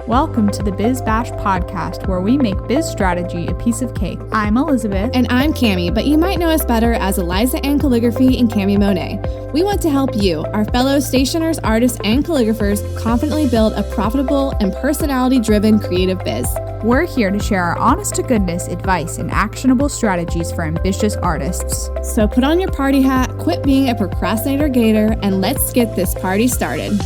Welcome to the Biz Bash podcast, where we make biz strategy a piece of cake. I'm Elizabeth. And I'm Cami, but you might know us better as Eliza Ann Calligraphy and Cami Monet. We want to help you, our fellow stationers, artists, and calligraphers, confidently build a profitable and personality-driven creative biz. We're here to share our honest-to-goodness advice and actionable strategies for ambitious artists. So put on your party hat, quit being a procrastinator gator, and let's get this party started.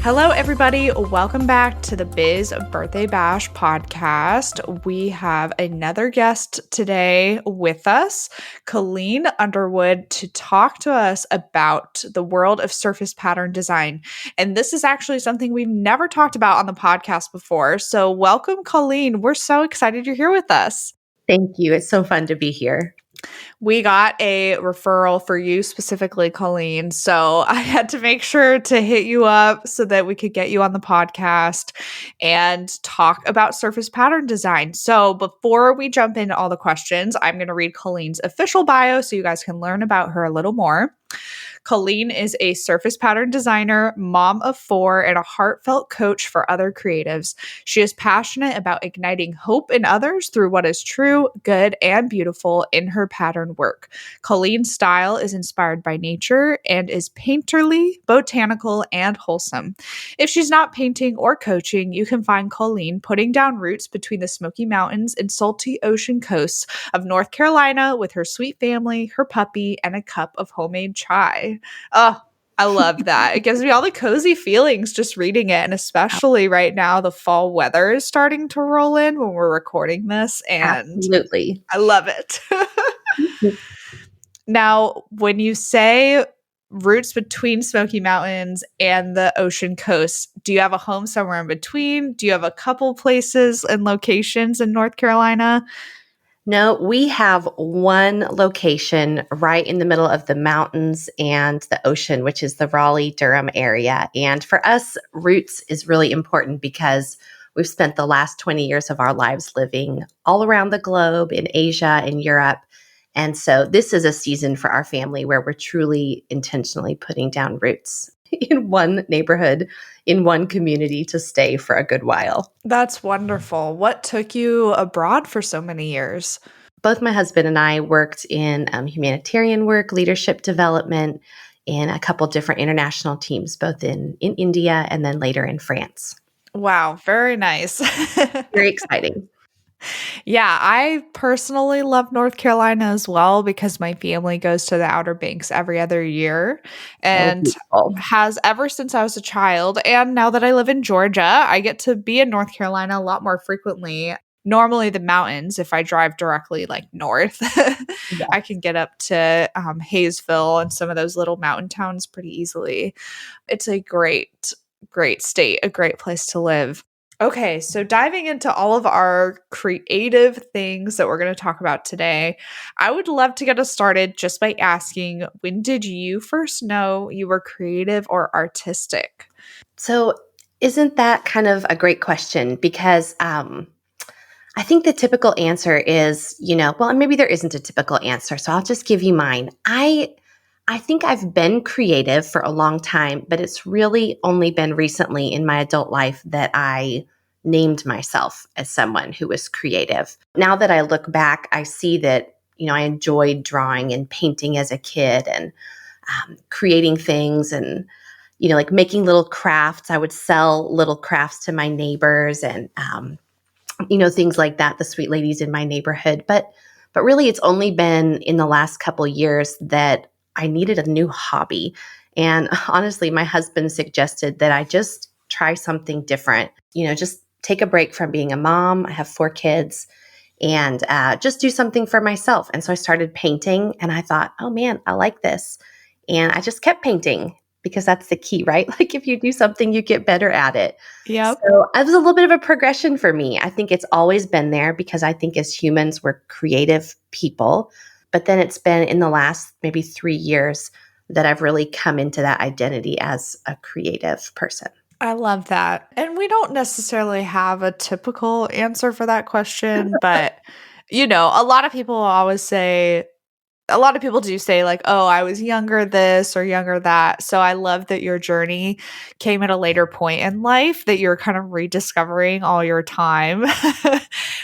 Hello, everybody. Welcome back to the Biz Birthday Bash podcast. We have another guest today with us, Colleen Underwood, to talk to us about the world of surface pattern design. And this is actually something we've never talked about on the podcast before. So welcome, Colleen. We're so excited you're here with us. Thank you. It's so fun to be here. We got a referral for you specifically, Colleen. So I had to make sure to hit you up so that we could get you on the podcast and talk about surface pattern design. So before we jump into all the questions, I'm going to read Colleen's official bio so you guys can learn about her a little more. Colleen is a surface pattern designer, mom of 4, and a heartfelt coach for other creatives. She is passionate about igniting hope in others through what is true, good, and beautiful in her pattern work. Colleen's style is inspired by nature and is painterly, botanical, and wholesome. If she's not painting or coaching, you can find Colleen putting down roots between the Smoky Mountains and salty ocean coasts of North Carolina with her sweet family, her puppy, and a cup of homemade chai. Oh, I love that. It gives me all the cozy feelings just reading it. And especially right now, the fall weather is starting to roll in when we're recording this. And absolutely, I love it. Now, when you say roots between Smoky Mountains and the ocean coast, do you have a home somewhere in between? Do you have a couple places and locations in North Carolina? No, we have one location right in the middle of the mountains and the ocean, which is the Raleigh-Durham area. And for us, roots is really important because we've spent the last 20 years of our lives living all around the globe, in Asia and Europe. And so this is a season for our family where we're truly intentionally putting down roots in one neighborhood, in one community to stay for a good while. That's wonderful. What took you abroad for so many years? Both my husband and I worked in humanitarian work, leadership development, in a couple different international teams, both in India and then later in France. Wow, very nice. Very exciting. Yeah, I personally love North Carolina as well because my family goes to the Outer Banks every other year and has ever since I was a child. And now that I live in Georgia, I get to be in North Carolina a lot more frequently. Normally the mountains, if I drive directly like north, I can get up to Hayesville and some of those little mountain towns pretty easily. It's a great state, a great place to live. Okay, so diving into all of our creative things that we're going to talk about today, I would love to get us started just by asking, when did you first know you were creative or artistic? So isn't that kind of a great question? Because I think the typical answer is, well, maybe there isn't a typical answer, so I'll just give you mine. I think I've been creative for a long time, but it's really only been recently in my adult life that I named myself as someone who was creative. Now that I look back, I see that, I enjoyed drawing and painting as a kid and creating things and, like making little crafts. I would sell little crafts to my neighbors and, things like that, the sweet ladies in my neighborhood. But really, it's only been in the last couple years that I needed a new hobby. And honestly, my husband suggested that I just try something different, just take a break from being a mom. I have 4 kids and just do something for myself. And so I started painting and I thought, oh man, I like this. And I just kept painting because that's the key, right? Like if you do something, you get better at it. Yeah. So it was a little bit of a progression for me. I think it's always been there because I think as humans, we're creative people. But then it's been in the last maybe 3 years that I've really come into that identity as a creative person. I love that. And we don't necessarily have a typical answer for that question, but, a lot of people always say, a lot of people do say like, oh, I was younger this or younger that. So I love that your journey came at a later point in life, that you're kind of rediscovering all your time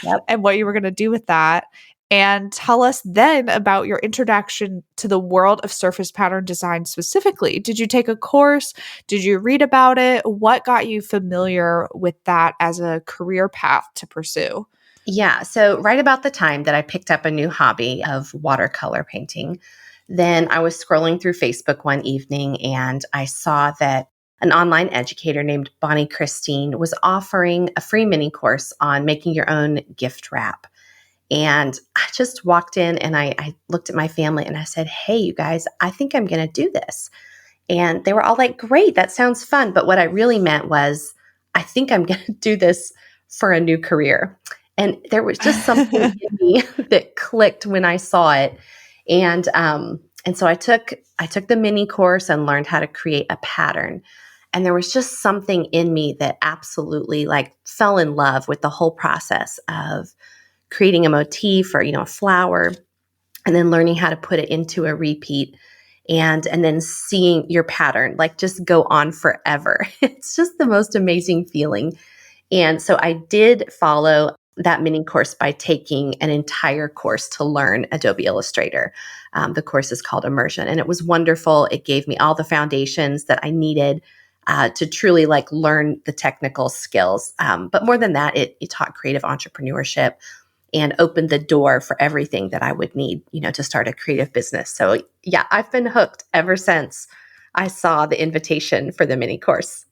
Yep. and what you were going to do with that. And tell us then about your introduction to the world of surface pattern design specifically. Did you take a course? Did you read about it? What got you familiar with that as a career path to pursue? Yeah. So, right about the time that I picked up a new hobby of watercolor painting, then I was scrolling through Facebook one evening and I saw that an online educator named Bonnie Christine was offering a free mini course on making your own gift wrap. And I just walked in and I looked at my family and I said, "Hey, you guys, I think I'm going to do this." And they were all like, "Great, that sounds fun." But what I really meant was, I think I'm going to do this for a new career. And there was just something in me that clicked when I saw it. And so I took the mini course and learned how to create a pattern. And there was just something in me that absolutely like fell in love with the whole process of creating a motif or, a flower, and then learning how to put it into a repeat and then seeing your pattern like just go on forever. It's just the most amazing feeling. And so I did follow that mini course by taking an entire course to learn Adobe Illustrator. The course is called Immersion, and it was wonderful. It gave me all the foundations that I needed to truly like learn the technical skills. But more than that, it taught creative entrepreneurship and opened the door for everything that I would need, to start a creative business. So yeah, I've been hooked ever since I saw the invitation for the mini course.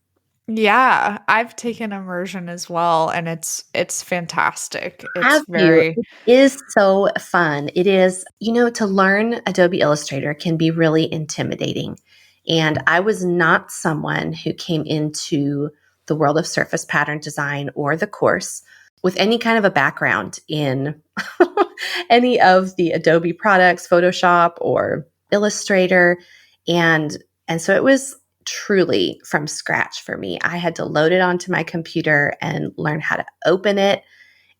Yeah, I've taken immersion as well, and it's fantastic. It's Have you? very It is so fun. It is, to learn Adobe Illustrator can be really intimidating. And I was not someone who came into the world of surface pattern design or the course with any kind of a background in any of the Adobe products, Photoshop or Illustrator. And and so it was truly from scratch for me. I had to load it onto my computer and learn how to open it,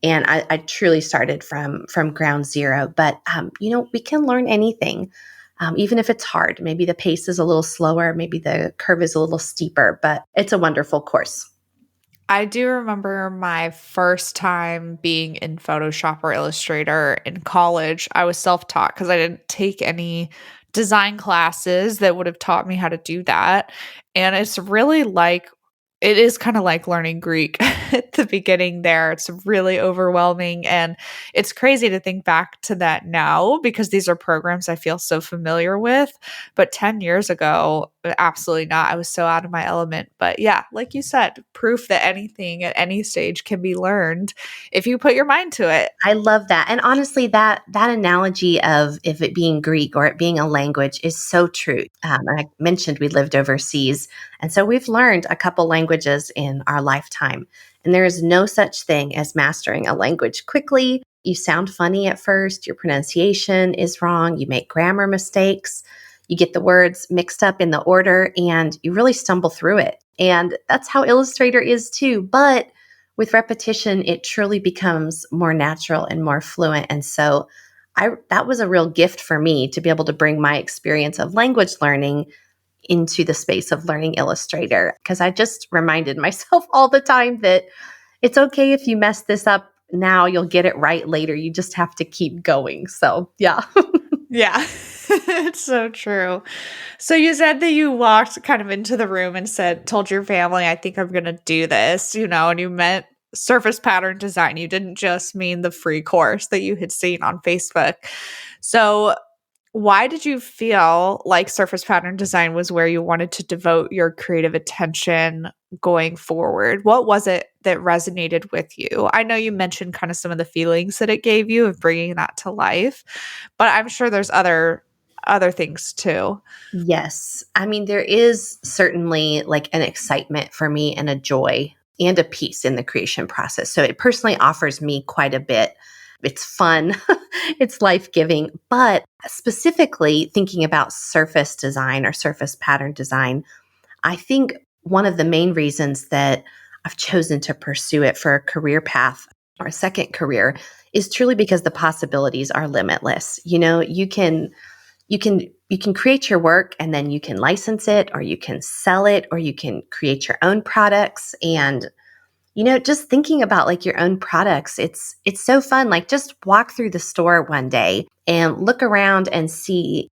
and I truly started from ground zero. But we can learn anything, even if it's hard. Maybe the pace is a little slower, maybe the curve is a little steeper, but it's a wonderful course. I do remember my first time being in Photoshop or Illustrator in college. I was self-taught because I didn't take any design classes that would have taught me how to do that. And it's really like it is kind of like learning Greek at the beginning there. It's really overwhelming. And it's crazy to think back to that now because these are programs I feel so familiar with. But 10 years ago, absolutely not. I was so out of my element. But yeah, like you said, proof that anything at any stage can be learned if you put your mind to it. I love that. And honestly, that analogy of if it being Greek or it being a language is so true. I mentioned we lived overseas. And so we've learned a couple languages in our lifetime. And there is no such thing as mastering a language quickly. You sound funny at first, your pronunciation is wrong, you make grammar mistakes, you get the words mixed up in the order, and you really stumble through it. And that's how Illustrator is too. But with repetition, it truly becomes more natural and more fluent. And so that was a real gift for me to be able to bring my experience of language learning into the space of learning Illustrator, because I just reminded myself all the time that it's okay if you mess this up now, you'll get it right later. You just have to keep going. So, yeah. Yeah, it's so true. So you said that you walked kind of into the room and told your family, I think I'm going to do this, and you meant surface pattern design. You didn't just mean the free course that you had seen on Facebook. So why did you feel like surface pattern design was where you wanted to devote your creative attention going forward? What was it that resonated with you? I know you mentioned kind of some of the feelings that it gave you of bringing that to life, but I'm sure there's other things too. Yes. I mean, there is certainly like an excitement for me and a joy and a peace in the creation process. So it personally offers me quite a bit. It's fun, it's life giving. But specifically thinking about surface design or surface pattern design, I think one of the main reasons that I've chosen to pursue it for a career path or a second career is truly because the possibilities are limitless. You can create your work and then you can license it, or you can sell it, or you can create your own products. And just thinking about like your own products, it's so fun. Like just walk through the store one day and look around and see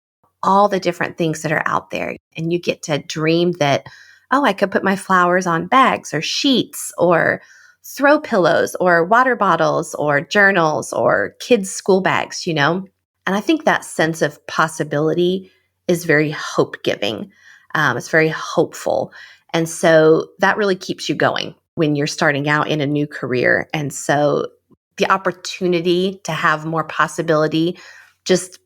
all the different things that are out there. And you get to dream that, oh, I could put my flowers on bags or sheets or throw pillows or water bottles or journals or kids' school bags. And I think that sense of possibility is very hope giving. It's very hopeful. And so that really keeps you going when you're starting out in a new career. And so the opportunity to have more possibility just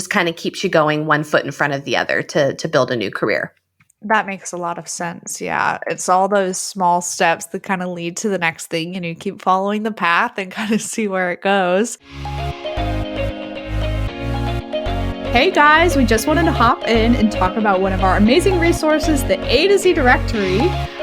kind of keeps you going one foot in front of the other to build a new career. That makes a lot of sense. Yeah. It's all those small steps that kind of lead to the next thing, and you keep following the path and kind of see where it goes. Hey guys, we just wanted to hop in and talk about one of our amazing resources, the A to Z directory.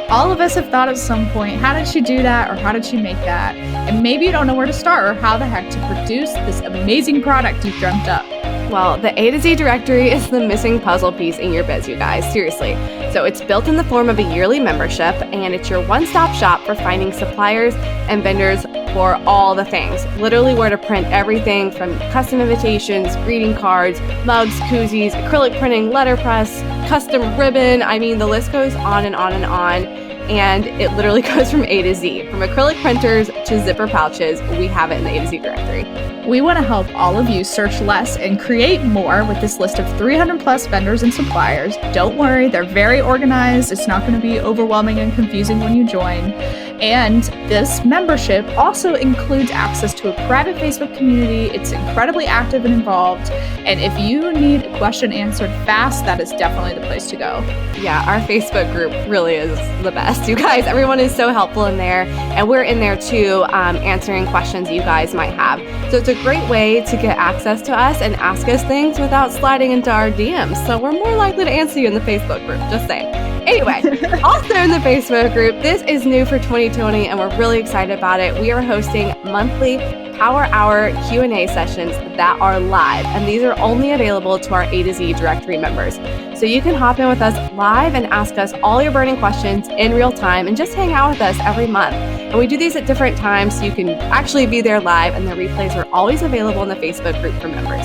All of us have thought at some point, how did she do that, or how did she make that? And maybe you don't know where to start or how the heck to produce this amazing product you've dreamt up. Well, the A to Z directory is the missing puzzle piece in your biz, you guys, seriously. So it's built in the form of a yearly membership, and it's your one-stop shop for finding suppliers and vendors for all the things. Literally where to print everything from custom invitations, greeting cards, mugs, koozies, acrylic printing, letterpress, custom ribbon. I mean, the list goes on and on and on. And it literally goes from A to Z. From acrylic printers to zipper pouches, we have it in the A to Z directory. We want to help all of you search less and create more with this list of 300 plus vendors and suppliers. Don't worry, they're very organized. It's not going to be overwhelming and confusing when you join. And this membership also includes access to a private Facebook community. It's incredibly active and involved. And if you need a question answered fast, that is definitely the place to go. Yeah, our Facebook group really is the best. You guys, everyone is so helpful in there. And we're in there too, answering questions you guys might have. So it's a great way to get access to us and ask us things without sliding into our DMs. So we're more likely to answer you in the Facebook group, just saying. Anyway, also in the Facebook group, this is new for 2020 and we're really excited about it. We are hosting monthly Power Hour Q&A sessions that are live, and these are only available to our A to Z directory members. So you can hop in with us live and ask us all your burning questions in real time and just hang out with us every month. And we do these at different times so you can actually be there live, and the replays are always available in the Facebook group for members.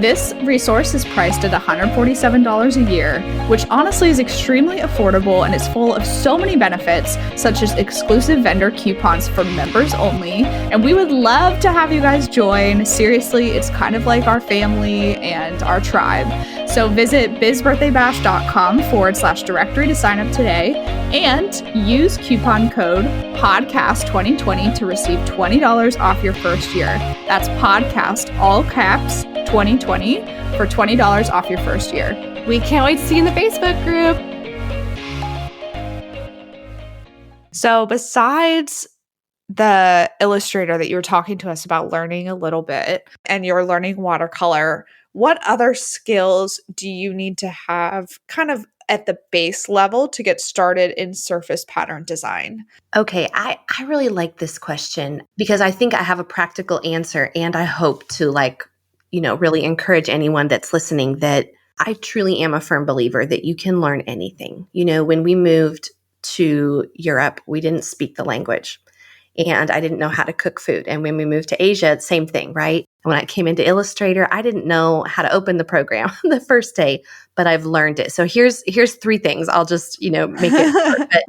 This resource is priced at $147 a year, which honestly is extremely affordable and is full of so many benefits, such as exclusive vendor coupons for members only. And we would love to have you guys join. Seriously, it's kind of like our family and our tribe. So visit bizbirthdaybash.com/directory to sign up today and use coupon code podcast2020 to receive $20 off your first year. That's podcast, all caps, 2020 for $20 off your first year. We can't wait to see you in the Facebook group. So besides the illustrator that you were talking to us about learning a little bit, and you're learning watercolor, what other skills do you need to have kind of at the base level to get started in surface pattern design? Okay, I really like this question because I think I have a practical answer, and I hope to really encourage anyone that's listening that I truly am a firm believer that you can learn anything. When we moved to Europe, we didn't speak the language and I didn't know how to cook food. And when we moved to Asia, same thing, right? And when I came into Illustrator, I didn't know how to open the program the first day, but I've learned it. So here's three things. I'll just, make it short. But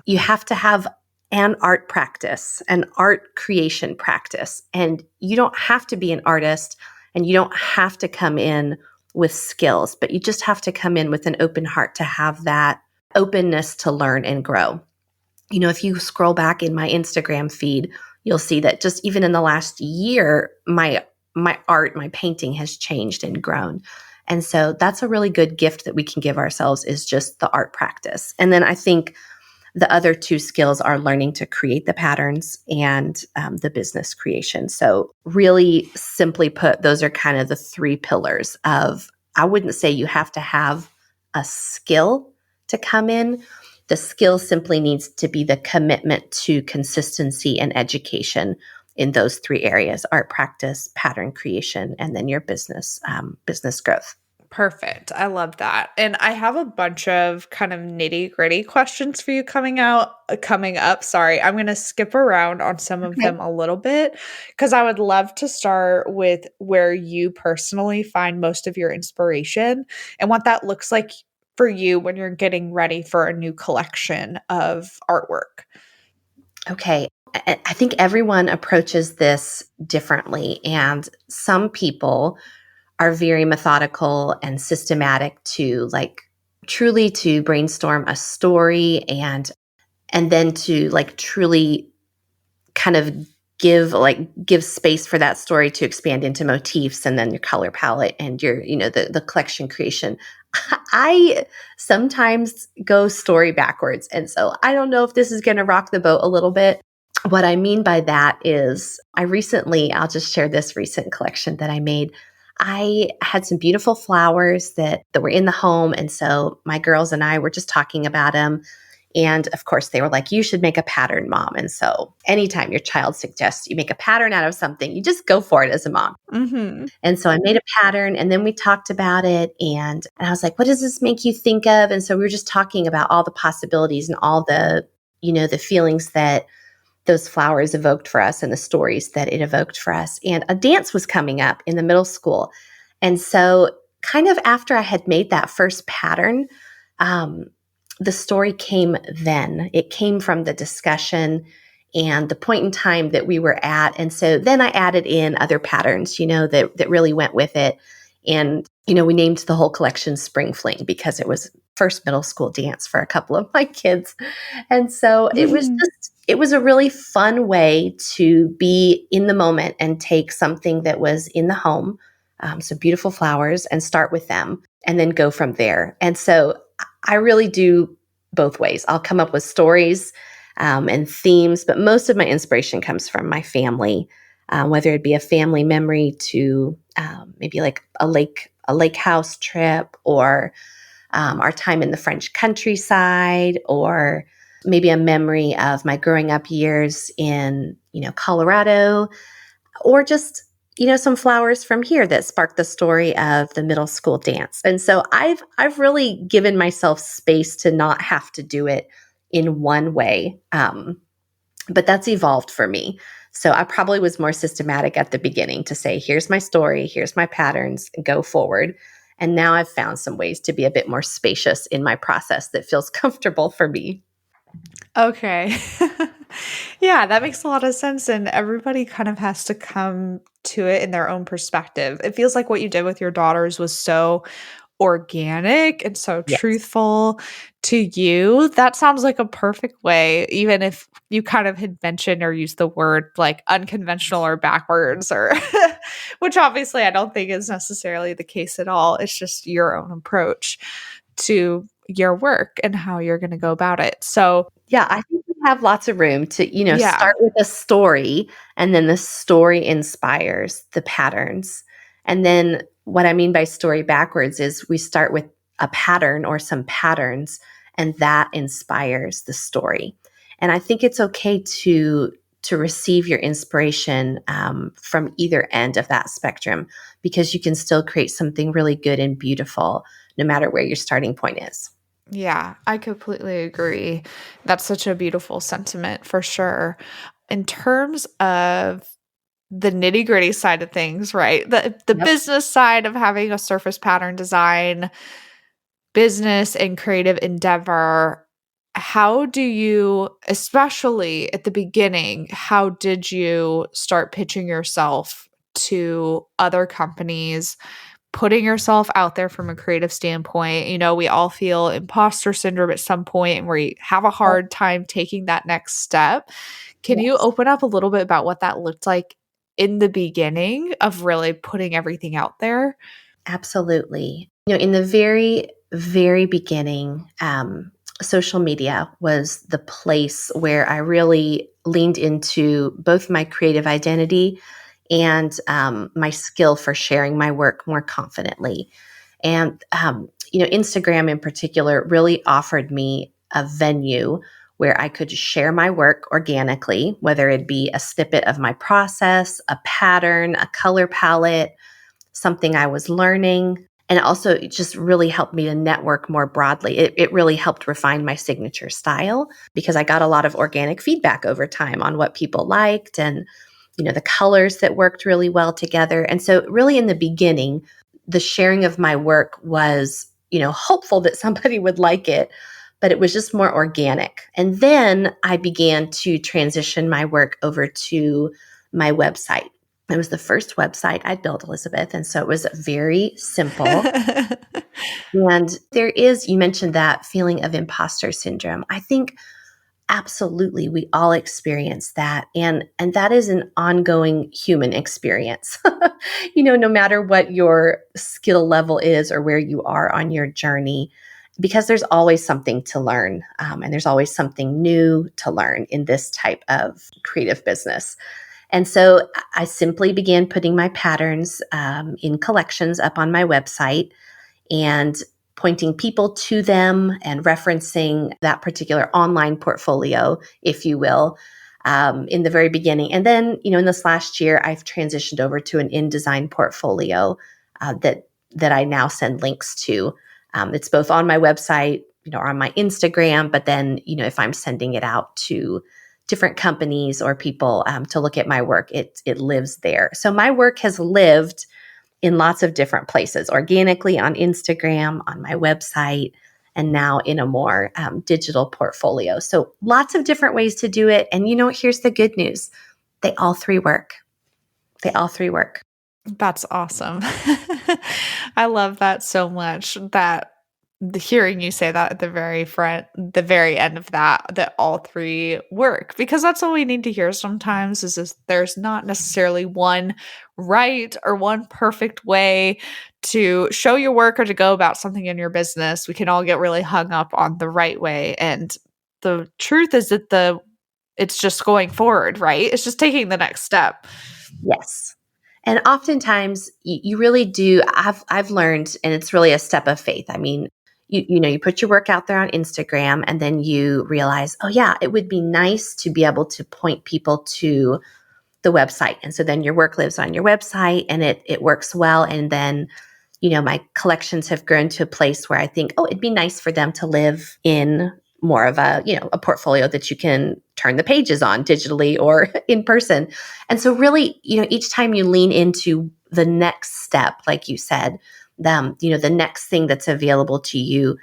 you have to have an art practice, an art creation practice. And you don't have to be an artist and you don't have to come in with skills, but you just have to come in with an open heart to have that openness to learn and grow. If you scroll back in my Instagram feed, you'll see that just even in the last year, my art, my painting has changed and grown. And so that's a really good gift that we can give ourselves, is just the art practice. And then I think the other two skills are learning to create the patterns and the business creation. So really simply put, those are kind of the three pillars of, I wouldn't say you have to have a skill to come in. The skill simply needs to be the commitment to consistency and education. in those three areas: art practice, pattern creation, and then your business growth. Perfect. I love that. And I have a bunch of kind of nitty-gritty questions for you coming up. Sorry. I'm going to skip around on some of Okay. them a little bit because I would love to start with where you personally find most of your inspiration and what that looks like for you when you're getting ready for a new collection of artwork. Okay. I think everyone approaches this differently, and some people are very methodical and systematic to like truly to brainstorm a story and then to like truly kind of give space for that story to expand into motifs and then your color palette and your the collection creation. I sometimes go story backwards, and so I don't know if this is going to rock the boat a little bit. What I mean by that is I'll just share this recent collection that I made. I had some beautiful flowers that were in the home, and so my girls and I were just talking about them. And of course, they were like, you should make a pattern, Mom. And so anytime your child suggests you make a pattern out of something, you just go for it as a mom. Mm-hmm. And so I made a pattern, and then we talked about it. And I was like, what does this make you think of? And so we were just talking about all the possibilities and all the feelings that those flowers evoked for us and the stories that it evoked for us. And a dance was coming up in the middle school. And so kind of after I had made that first pattern, the story came then. It came from the discussion and the point in time that we were at. And so then I added in other patterns, that really went with it. And, we named the whole collection Spring Fling because it was first middle school dance for a couple of my kids. And so it was a really fun way to be in the moment and take something that was in the home, some beautiful flowers, and start with them and then go from there. And so I really do both ways. I'll come up with stories and themes, but most of my inspiration comes from my family, whether it be a family memory to maybe like a lake house trip, or our time in the French countryside, or maybe a memory of my growing up years in, Colorado, or just, some flowers from here that sparked the story of the middle school dance. And so I've really given myself space to not have to do it in one way. But that's evolved for me. So I probably was more systematic at the beginning to say, here's my story, here's my patterns, go forward. And now I've found some ways to be a bit more spacious in my process that feels comfortable for me. Okay. Yeah, that makes a lot of sense. And everybody kind of has to come to it in their own perspective. It feels like what you did with your daughters was so organic and so Yes. truthful to you. That sounds like a perfect way, even if you kind of had mentioned or used the word like unconventional or backwards, or which obviously I don't think is necessarily the case at all. It's just your own approach to your work and how you're going to go about it. So, Yeah, I think we have lots of room to, yeah. start with a story, and then the story inspires the patterns. And then what I mean by story backwards is we start with a pattern or some patterns, and that inspires the story. And I think it's okay to receive your inspiration from either end of that spectrum, because you can still create something really good and beautiful no matter where your starting point is. Yeah, I completely agree. That's such a beautiful sentiment for sure. In terms of the nitty-gritty side of things, right? The Yep. business side of having a surface pattern design business and creative endeavor, how do you, especially at the beginning, how did you start pitching yourself to other companies, putting yourself out there from a creative standpoint? We all feel imposter syndrome at some point and we have a hard time taking that next step. Can you Yes. open up a little bit about what that looked like in the beginning of really putting everything out there? Absolutely. In the very, very beginning, social media was the place where I really leaned into both my creative identity and my skill for sharing my work more confidently. And, Instagram in particular really offered me a venue where I could share my work organically, whether it be a snippet of my process, a pattern, a color palette, something I was learning. And also it just really helped me to network more broadly. It really helped refine my signature style because I got a lot of organic feedback over time on what people liked and, the colors that worked really well together. And so really in the beginning, the sharing of my work was, hopeful that somebody would like it, but it was just more organic. And then I began to transition my work over to my website. It was the first website I'd built, Elizabeth. And so it was very simple. And there is, you mentioned that feeling of imposter syndrome. I think absolutely we all experience that. And that is an ongoing human experience. No matter what your skill level is or where you are on your journey, because there's always something to learn. And there's always something new to learn in this type of creative business. And so I simply began putting my patterns in collections up on my website and pointing people to them and referencing that particular online portfolio, if you will, in the very beginning. And then, in this last year, I've transitioned over to an InDesign portfolio that I now send links to. It's both on my website, or on my Instagram, but then, if I'm sending it out to different companies or people to look at my work, it lives there. So my work has lived in lots of different places, organically on Instagram, on my website, and now in a more digital portfolio. So lots of different ways to do it. And here's the good news. They all three work. They all three work. That's awesome. I love that so much, that hearing you say that at the very end of that all three work, because that's all we need to hear sometimes is there's not necessarily one right or one perfect way to show your work or to go about something in your business. We can all get really hung up on the right way. And the truth is that it's just going forward, right? It's just taking the next step. Yes. And oftentimes you really do. I've learned, and it's really a step of faith. I mean, you put your work out there on Instagram and then you realize, oh yeah, it would be nice to be able to point people to the website. And so then your work lives on your website and it works well. And then, my collections have grown to a place where I think, oh, it'd be nice for them to live in more of a portfolio that you can turn the pages on digitally or in person. And so really, each time you lean into the next step, like you said, the next thing that's available to you,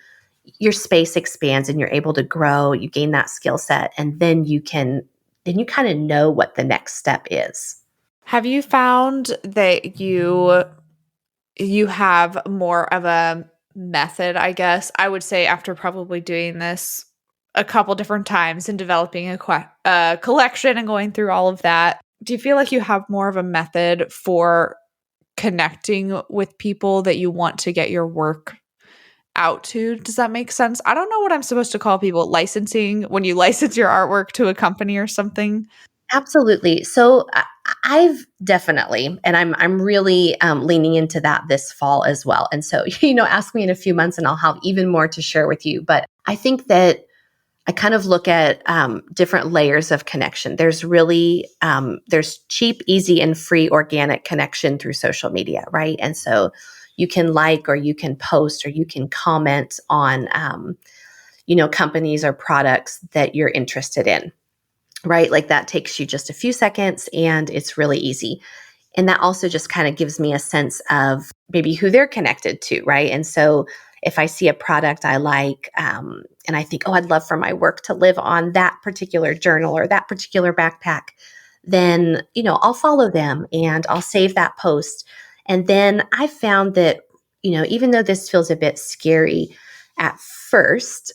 your space expands and you're able to grow, you gain that skill set, and then you kind of know what the next step is. Have you found that you have more of a method, I guess, I would say, after probably doing this a couple different times and developing a collection and going through all of that? Do you feel like you have more of a method for connecting with people that you want to get your work out to? Does that make sense? I don't know what I'm supposed to call people. Licensing, when you license your artwork to a company or something? Absolutely. So I've definitely, and I'm really leaning into that this fall as well. And so, ask me in a few months and I'll have even more to share with you. But I think that I kind of look at different layers of connection. There's really, there's cheap, easy, and free organic connection through social media, right? And so you can like, or you can post, or you can comment on, companies or products that you're interested in, right? Like that takes you just a few seconds and it's really easy. And that also just kind of gives me a sense of maybe who they're connected to, right? And so if I see a product I like, and I think, oh, I'd love for my work to live on that particular journal or that particular backpack, then, I'll follow them and I'll save that post. And then I found that, even though this feels a bit scary at first,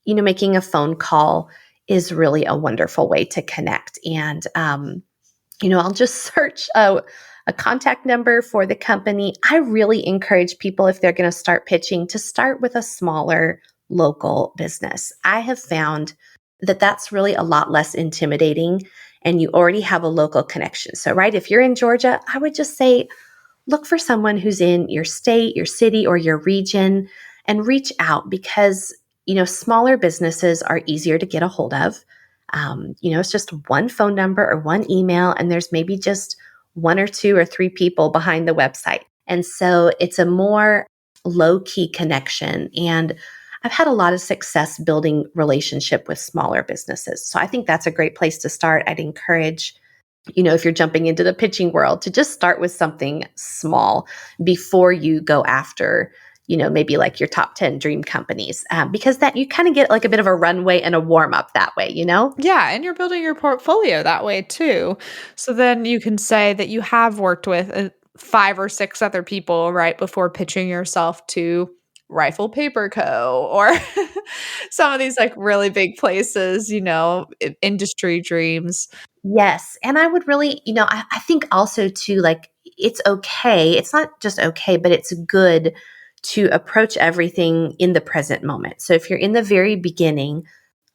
making a phone call is really a wonderful way to connect. And, I'll just search a contact number for the company. I really encourage people, if they're going to start pitching, to start with a smaller local business. I have found that that's really a lot less intimidating and you already have a local connection. So, right, if you're in Georgia, I would just say, look for someone who's in your state, your city, or your region and reach out, because Smaller businesses are easier to get a hold of. It's just one phone number or one email, and there's maybe just one or two or three people behind the website. And so it's a more low key connection. And I've had a lot of success building relationship with smaller businesses. So I think that's a great place to start. I'd encourage, if you're jumping into the pitching world, to just start with something small before you go after, maybe like your top 10 dream companies, because that you kind of get like a bit of a runway and a warm up that way, Yeah, and you're building your portfolio that way too. So then you can say that you have worked with 5 or 6 other people right before pitching yourself to Rifle Paper Co. or some of these like really big places, industry dreams. Yes. And I would really, I think also too, like, it's okay. It's not just okay, but it's good to approach everything in the present moment. So if you're in the very beginning,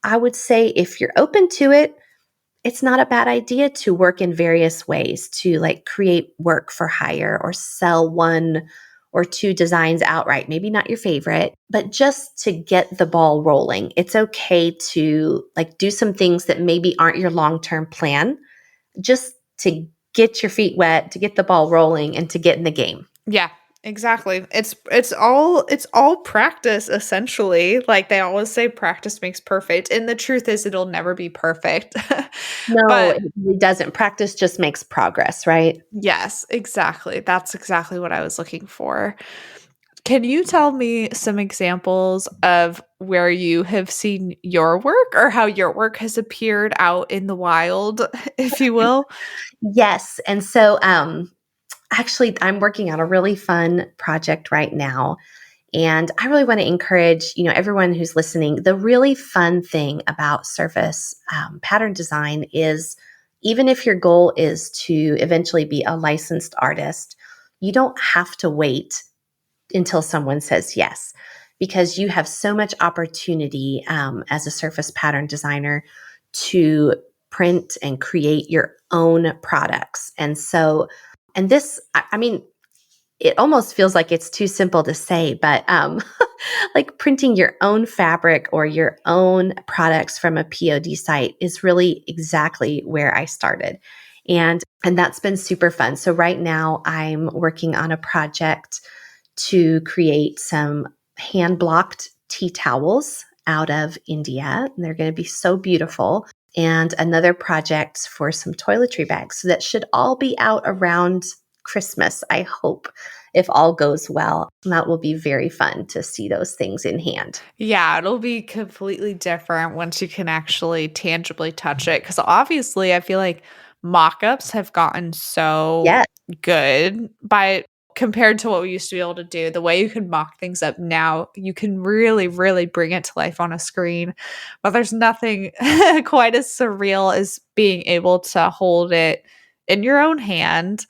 I would say if you're open to it, it's not a bad idea to work in various ways to like create work for hire or sell one or two designs outright. Maybe not your favorite, but just to get the ball rolling. It's okay to like do some things that maybe aren't your long-term plan, just to get your feet wet, to get the ball rolling and to get in the game. Yeah, exactly. It's all practice essentially. Like they always say practice makes perfect, and the truth is it'll never be perfect. No, But it really doesn't. Practice just makes progress, right? yes, exactly. That's exactly what I was looking for. Can you tell me some examples of where you have seen your work or how your work has appeared out in the wild, if you will? Yes. And so actually I'm working on a really fun project right now. And I really want to encourage, everyone who's listening. The really fun thing about surface pattern design is even if your goal is to eventually be a licensed artist, you don't have to wait until someone says yes, because you have so much opportunity as a surface pattern designer to print and create your own products. And this, I mean, it almost feels like it's too simple to say, but like printing your own fabric or your own products from a POD site is really exactly where I started. And that's been super fun. So right now I'm working on a project to create some hand blocked tea towels out of India. And they're going to be so beautiful. And another project for some toiletry bags. So that should all be out around Christmas, I hope, if all goes well. That will be very fun to see those things in hand. Yeah, it'll be completely different once you can actually tangibly touch it. Because obviously, I feel like mock-ups have gotten so Yes. good by compared to what we used to be able to do. The way you can mock things up now, you can really, really bring it to life on a screen. But there's nothing quite as surreal as being able to hold it in your own hand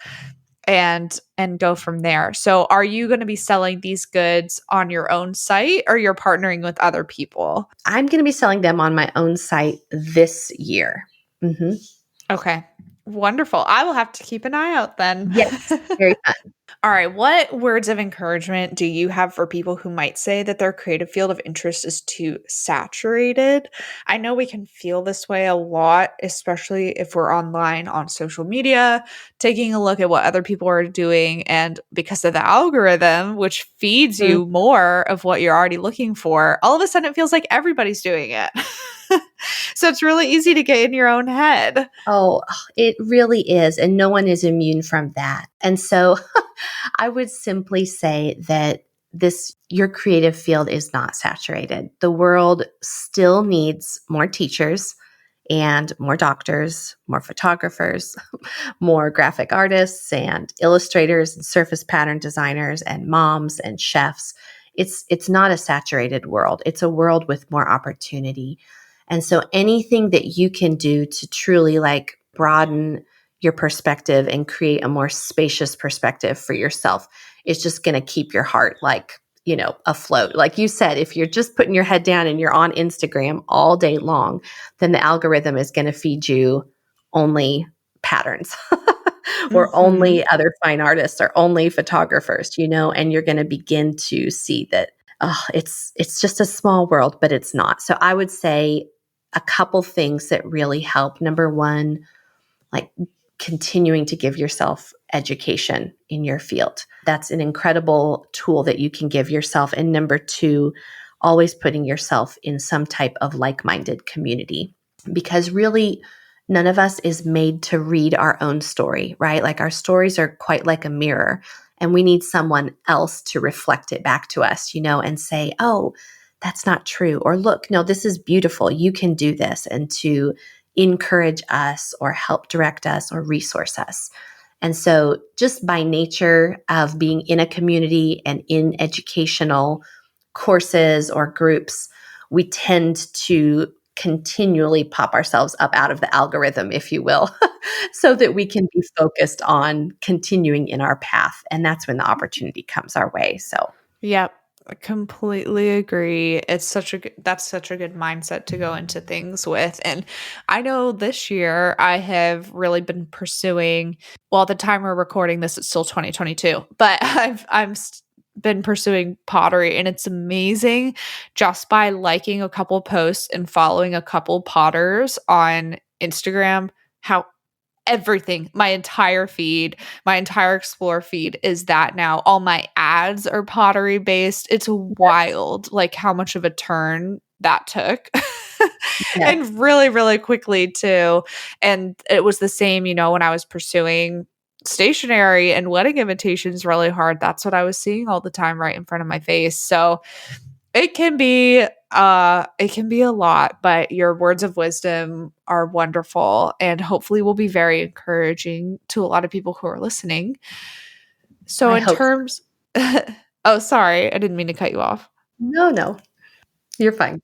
and go from there. So are you going to be selling these goods on your own site or you're partnering with other people? I'm going to be selling them on my own site this year. Mm-hmm. Okay. Wonderful. I will have to keep an eye out then. Yes, very fun. All right. What words of encouragement do you have for people who might say that their creative field of interest is too saturated? I know we can feel this way a lot, especially if we're online on social media, taking a look at what other people are doing. And because of the algorithm, which feeds you more of what you're already looking for, all of a sudden it feels like everybody's doing it. So it's really easy to get in your own head. Oh, it really is. And no one is immune from that. And so I would simply say that your creative field is not saturated. The world still needs more teachers and more doctors, more photographers, more graphic artists and illustrators and surface pattern designers and moms and chefs. It's not a saturated world. It's a world with more opportunity. And so anything that you can do to truly like broaden your perspective and create a more spacious perspective for yourself is just going to keep your heart like, afloat. Like you said, if you're just putting your head down and you're on Instagram all day long, then the algorithm is going to feed you only patterns or only other fine artists or only photographers, and you're going to begin to see that it's just a small world, but it's not. So I would say a couple things that really help. Number one, like continuing to give yourself education in your field. That's an incredible tool that you can give yourself. And number two, always putting yourself in some type of like-minded community, because really none of us is made to read our own story, right? Like our stories are quite like a mirror, and we need someone else to reflect it back to us, and say, oh, that's not true. Or look, no, this is beautiful. You can do this. And to encourage us or help direct us or resource us. And so just by nature of being in a community and in educational courses or groups, we tend to continually pop ourselves up out of the algorithm, if you will, so that we can be focused on continuing in our path. And that's when the opportunity comes our way. So, Yep. I completely agree. That's such a good mindset to go into things with. And I know this year I have really been pursuing, well, at the time we're recording this, it's still 2022, but been pursuing pottery, and it's amazing just by liking a couple posts and following a couple potters on Instagram, how everything, my entire feed, my entire explore feed is that now. All my ads are pottery based. It's wild, like how much of a turn that took. yes. And really, really quickly too. And it was the same, when I was pursuing stationery and wedding invitations really hard. That's what I was seeing all the time right in front of my face. So it can be a lot, but your words of wisdom are wonderful and hopefully will be very encouraging to a lot of people who are listening. So I in hope so. terms oh, sorry, I didn't mean to cut you off. No, you're fine.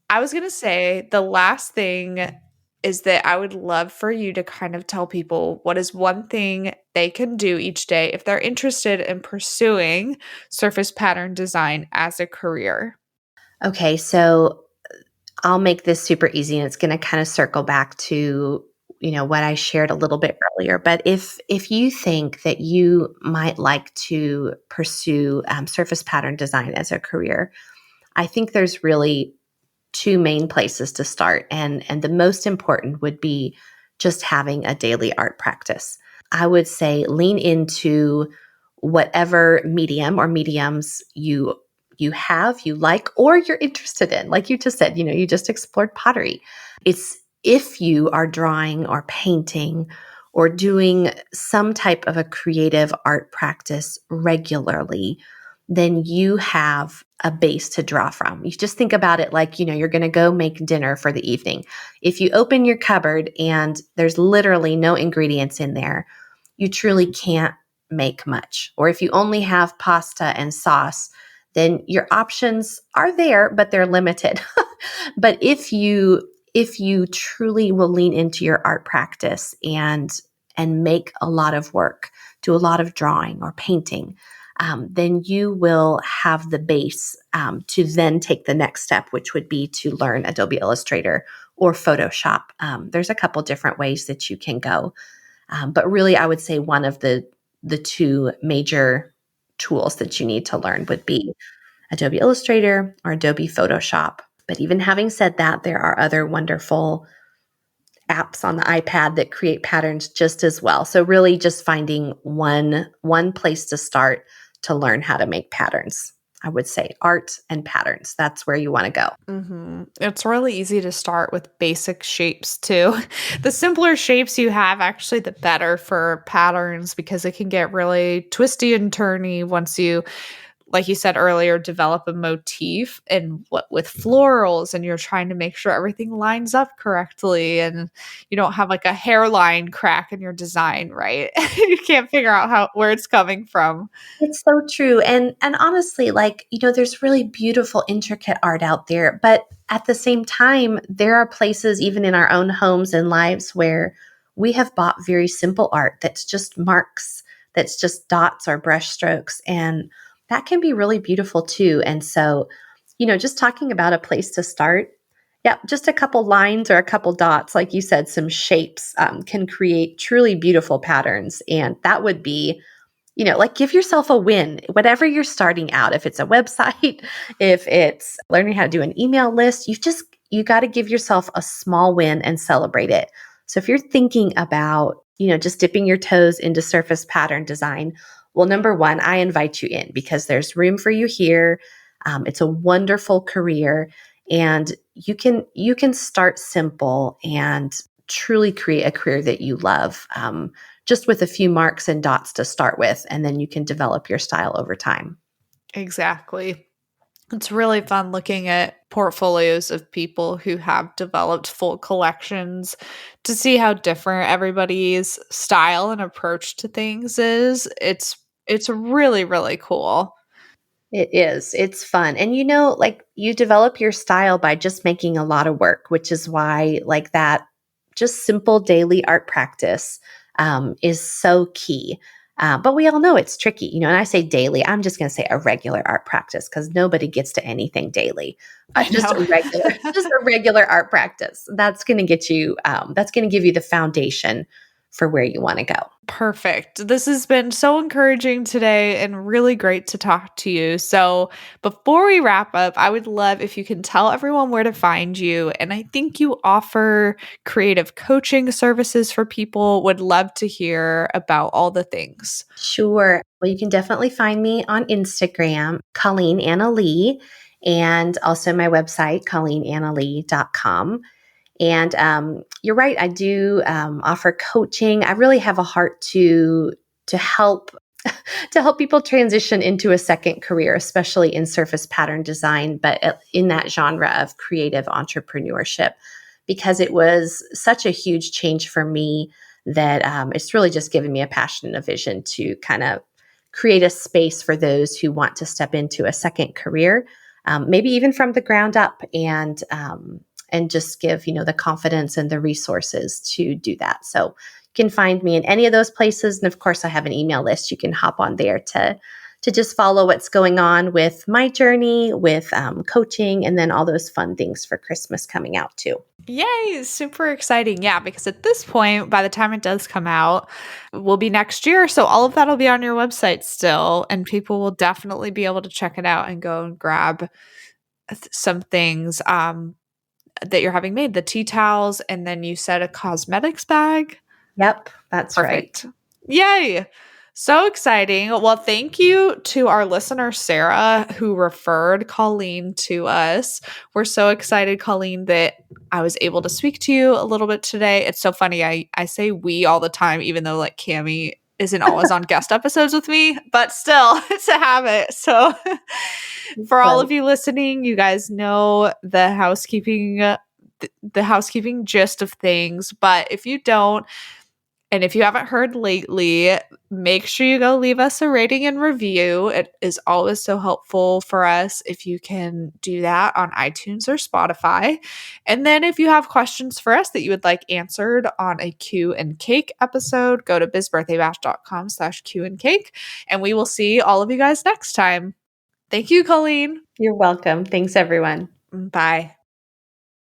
I was going to say the last thing is that I would love for you to kind of tell people what is one thing they can do each day if they're interested in pursuing surface pattern design as a career. Okay, so I'll make this super easy, and it's going to kind of circle back to what I shared a little bit earlier. But if you think that you might like to pursue surface pattern design as a career, I think there's really two main places to start, and the most important would be just having a daily art practice. I would say lean into whatever medium or mediums you have, you like, or you're interested in. Like you just said, you just explored pottery. It's if you are drawing or painting or doing some type of a creative art practice regularly, then you have a base to draw from. You just think about it like, you're going to go make dinner for the evening. If you open your cupboard and there's literally no ingredients in there, you truly can't make much. Or if you only have pasta and sauce, then your options are there, but they're limited. But if you truly will lean into your art practice and make a lot of work, do a lot of drawing or painting, then you will have the base to then take the next step, which would be to learn Adobe Illustrator or Photoshop. There's a couple different ways that you can go. But really, I would say one of the two major tools that you need to learn would be Adobe Illustrator or Adobe Photoshop. But even having said that, there are other wonderful apps on the iPad that create patterns just as well. So really just finding one place to start to learn how to make patterns. I would say art and patterns. That's where you want to go. Mm-hmm. It's really easy to start with basic shapes too. The simpler shapes you have, actually, the better for patterns, because it can get really twisty and turny once you, like you said earlier, develop a motif and with florals, and you're trying to make sure everything lines up correctly and you don't have like a hairline crack in your design, right? You can't figure out where it's coming from. It's so true. And honestly, there's really beautiful, intricate art out there. But at the same time, there are places, even in our own homes and lives, where we have bought very simple art that's just marks, that's just dots or brush strokes. And that can be really beautiful too. And so, just talking about a place to start, yeah, just a couple lines or a couple dots, like you said, some shapes can create truly beautiful patterns. And that would be like give yourself a win, whatever you're starting out. If it's a website, if it's learning how to do an email list, you got to give yourself a small win and celebrate it. So if you're thinking about, just dipping your toes into surface pattern design, well, number one, I invite you in because there's room for you here. It's a wonderful career, and you can start simple and truly create a career that you love. Just with a few marks and dots to start with, and then you can develop your style over time. Exactly. It's really fun looking at portfolios of people who have developed full collections to see how different everybody's style and approach to things is. It's really, really cool. It is. It's fun. And like you develop your style by just making a lot of work, which is why like that just simple daily art practice is so key. But we all know it's tricky, and I say daily, I'm just going to say a regular art practice because nobody gets to anything daily. I Just know. just a regular art practice. That's going to get you, that's going to give you the foundation for where you want to go. Perfect. This has been so encouraging today and really great to talk to you. So, before we wrap up, I would love if you can tell everyone where to find you. And I think you offer creative coaching services for people. Would love to hear about all the things. Sure. Well, you can definitely find me on Instagram, Colleen Anna Lee, and also my website, ColleenAnnaLee.com. And you're right, I do offer coaching. I really have a heart to help to help people transition into a second career, especially in surface pattern design, but in that genre of creative entrepreneurship, because it was such a huge change for me that it's really just given me a passion and a vision to kind of create a space for those who want to step into a second career, maybe even from the ground up, and just give the confidence and the resources to do that. So you can find me in any of those places, and of course I have an email list. You can hop on there to just follow what's going on with my journey, with coaching, and then all those fun things for Christmas coming out too. Yay, super exciting. Yeah, because at this point, by the time it does come out, will be next year. So all of that will be on your website still, and people will definitely be able to check it out and go and grab some things that you're having made, the tea towels, and then you said a cosmetics bag. Yep, that's Perfect. right. Yay. So exciting. Well, thank you to our listener, Sarah, who referred Colleen to us. We're so excited, Colleen, that I was able to speak to you a little bit today. It's so funny. I say we all the time, even though like Cammie isn't always on guest episodes with me, but still it's a habit. So for all of you listening, you guys know the housekeeping gist of things. But if you don't, and if you haven't heard lately, make sure you go leave us a rating and review. It is always so helpful for us if you can do that on iTunes or Spotify. And then if you have questions for us that you would like answered on a Q and Cake episode, go to bizbirthdaybash.com/Q and Cake, and we will see all of you guys next time. Thank you, Colleen. You're welcome. Thanks, everyone. Bye.